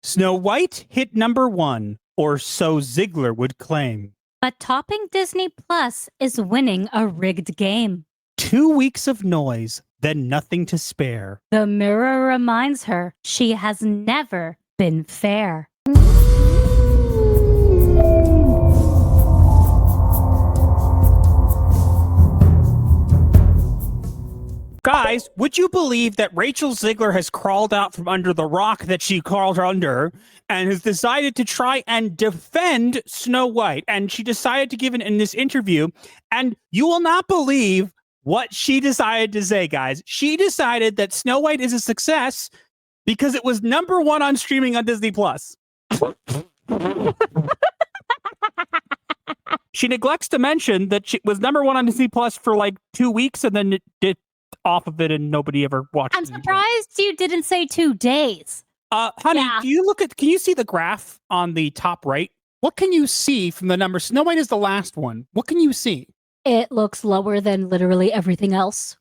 Snow White hit #1, or so Zegler would claim. But topping Disney Plus is winning a rigged game. 2 weeks of noise, then nothing to spare. The mirror reminds her she has never been fair. Guys, would you believe that Rachel Zegler has crawled out from under the rock that she crawled under and has decided to try and defend Snow White? And she decided to give it in this interview, and you will not believe what she decided to say, guys. She decided that Snow White is a success because it was #1 on streaming on Disney Plus. She neglects to mention that she was #1 on Disney Plus for like 2 weeks, and then it did off of it, and nobody ever watched it. I'm surprised you didn't say 2 days. Honey, Yeah. can you see the graph on the top right? What can you see from the numbers? Snow White is the last one. What can you see? It looks lower than literally everything else.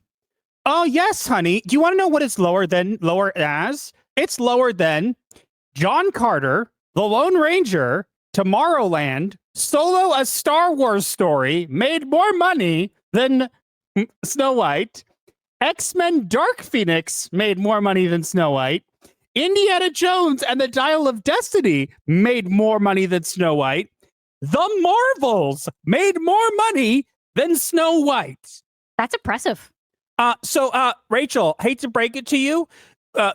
Oh, yes, honey. Do you want to know what it's lower as? It's lower than John Carter, The Lone Ranger, Tomorrowland, Solo: A Star Wars Story made more money than Snow White. X-Men Dark Phoenix made more money than Snow White. Indiana Jones and the Dial of Destiny made more money than Snow White. The Marvels made more money than Snow White. That's impressive. So, Rachel, hate to break it to you,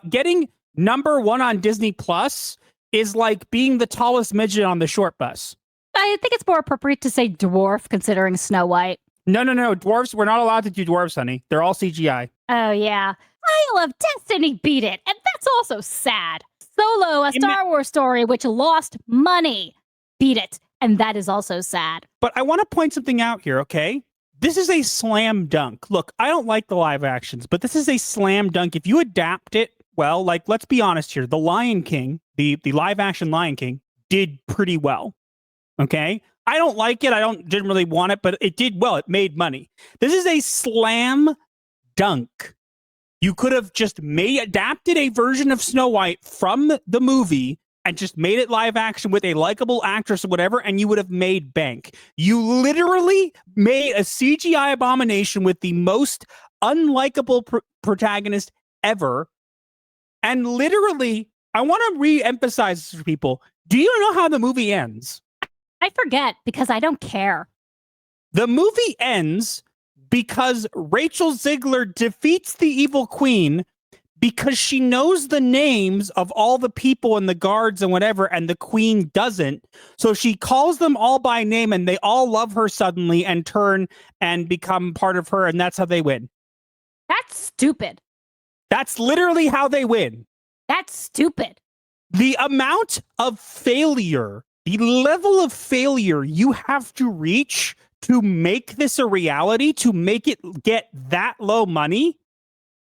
getting #1 on Disney Plus is like being the tallest midget on the short bus. I think it's more appropriate to say dwarf considering Snow White. No. Dwarves, we're not allowed to do dwarves, honey. They're all CGI. Oh, yeah. Dial of Destiny beat it, and that's also sad. Solo: A Star Wars Story, which lost money, beat it, and that is also sad. But I want to point something out here, okay? This is a slam dunk. Look, I don't like the live actions, but this is a slam dunk. If you adapt it, well, like, let's be honest here. The Lion King, the live action Lion King, did pretty well, okay? I don't like it. Didn't really want it, but it did well. It made money. This is a slam dunk. You could have just adapted a version of Snow White from the movie and just made it live action with a likable actress or whatever, and you would have made bank. You literally made a CGI abomination with the most unlikable protagonist ever. And literally, I want to re-emphasize this for people. Do you know how the movie ends? I forget because I don't care. The movie ends because Rachel Zegler defeats the evil queen because she knows the names of all the people and the guards and whatever, and the queen doesn't. So she calls them all by name, and they all love her suddenly and turn and become part of her, and that's how they win. That's stupid. That's literally how they win. That's stupid. The amount of failure, the level of failure you have to reach to make this a reality, to make it get that low money,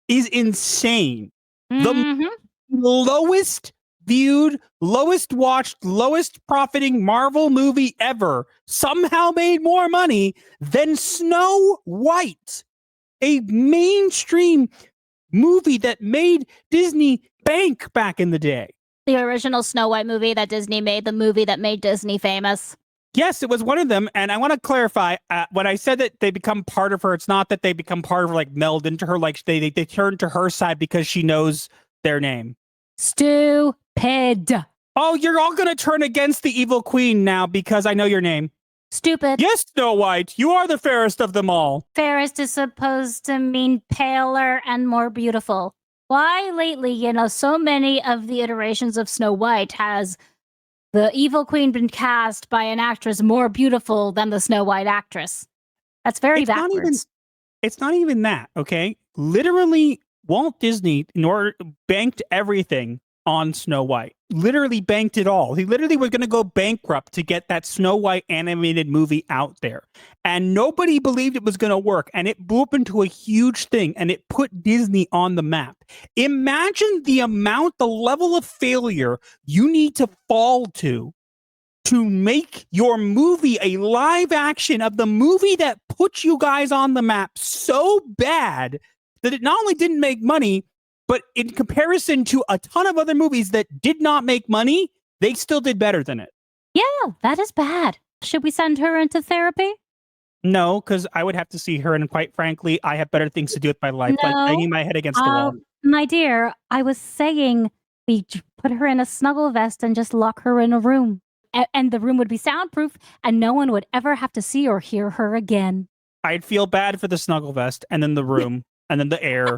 is insane. The lowest viewed, lowest watched, lowest profiting Marvel movie ever somehow made more money than Snow White, a mainstream movie that made Disney bank back in the day. The original Snow White movie that Disney made, the movie that made Disney famous. Yes, it was one of them. And I want to clarify, when I said that they become part of her, it's not that they become part of her, like meld into her, like they turn to her side because she knows their name. Stupid. Oh, you're all going to turn against the evil queen now because I know your name. Stupid. Yes, Snow White, you are the fairest of them all. Fairest is supposed to mean paler and more beautiful. Why lately, so many of the iterations of Snow White has the evil queen been cast by an actress more beautiful than the Snow White actress? That's very backwards. It's not even that, okay? Literally, Walt Disney banked everything on Snow White. Literally banked it all. He literally was going to go bankrupt to get that Snow White animated movie out there. And nobody believed it was going to work. And it blew up into a huge thing. And it put Disney on the map. Imagine the level of failure you need to fall to make your movie a live action of the movie that put you guys on the map so bad that it not only didn't make money, But in comparison to a ton of other movies that did not make money, they still did better than it. Yeah, that is bad. Should we send her into therapy? No, because I would have to see her, and quite frankly, I have better things to do with my life, like No. banging my head against the wall. My dear, I was saying we put her in a snuggle vest and just lock her in a room. And the room would be soundproof, and no one would ever have to see or hear her again. I'd feel bad for the snuggle vest, and then the room, and then the air,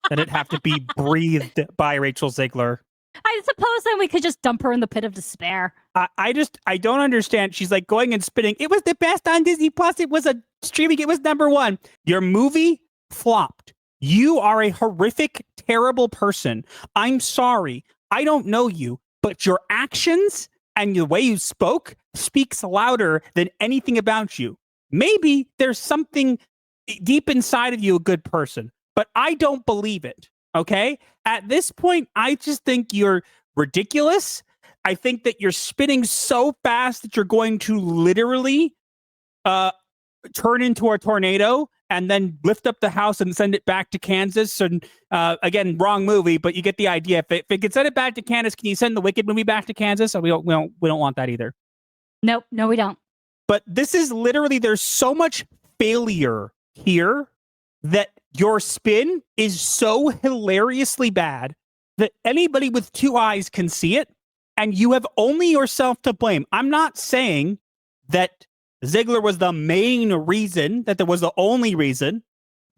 that it'd have to be breathed by Rachel Zegler. I suppose then we could just dump her in the pit of despair. I don't understand. She's like going and spitting. It was the best on Disney Plus. It was a streaming. It was #1. Your movie flopped. You are a horrific, terrible person. I'm sorry. I don't know you, but your actions and the way you spoke speaks louder than anything about you. Maybe there's something deep inside of you, a good person, but I don't believe it. Okay? At this point, I just think you're ridiculous. I think that you're spinning so fast that you're going to literally turn into a tornado and then lift up the house and send it back to Kansas. And again, wrong movie, but you get the idea. If it can send it back to Kansas, can you send the Wicked movie back to Kansas? So we don't want that either. Nope, no, we don't. But this is literally, there's so much failure here that your spin is so hilariously bad that anybody with 2 eyes can see it, and you have only yourself to blame. I'm not saying that Zegler was the main reason, that there was the only reason,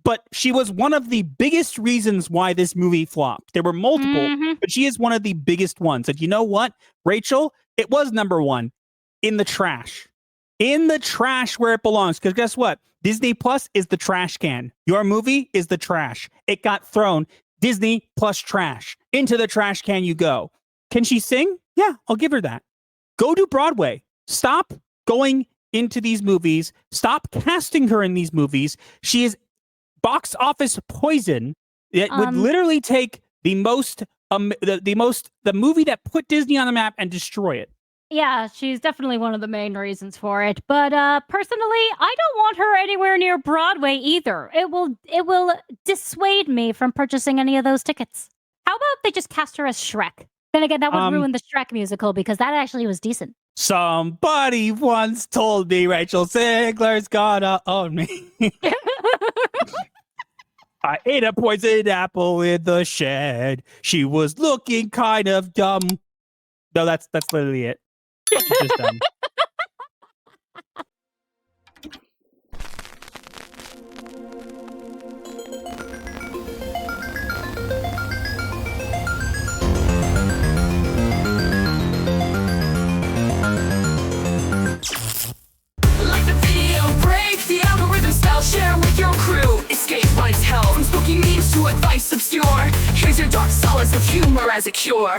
but she was one of the biggest reasons why this movie flopped. There were multiple, but she is one of the biggest ones. And you know what, Rachel? It was #1 in the trash. In the trash where it belongs. Because guess what? Disney Plus is the trash can. Your movie is the trash. It got thrown. Disney plus trash. Into the trash can you go. Can she sing? Yeah, I'll give her that. Go to Broadway. Stop going into these movies. Stop casting her in these movies. She is box office poison. It would literally take the movie that put Disney on the map and destroy it. Yeah, she's definitely one of the main reasons for it. But personally, I don't want her anywhere near Broadway either. It will dissuade me from purchasing any of those tickets. How about they just cast her as Shrek? Then again, that would ruin the Shrek musical because that actually was decent. Somebody once told me Rachel Zegler's gonna own me. I ate a poisoned apple in the shed. She was looking kind of dumb. No, that's literally it. Just dumb. Like the video break, the algorithm style, share with your crew. Escape life's hell, from spooky memes to advice obscure. Here's your dark solace with humor as a cure.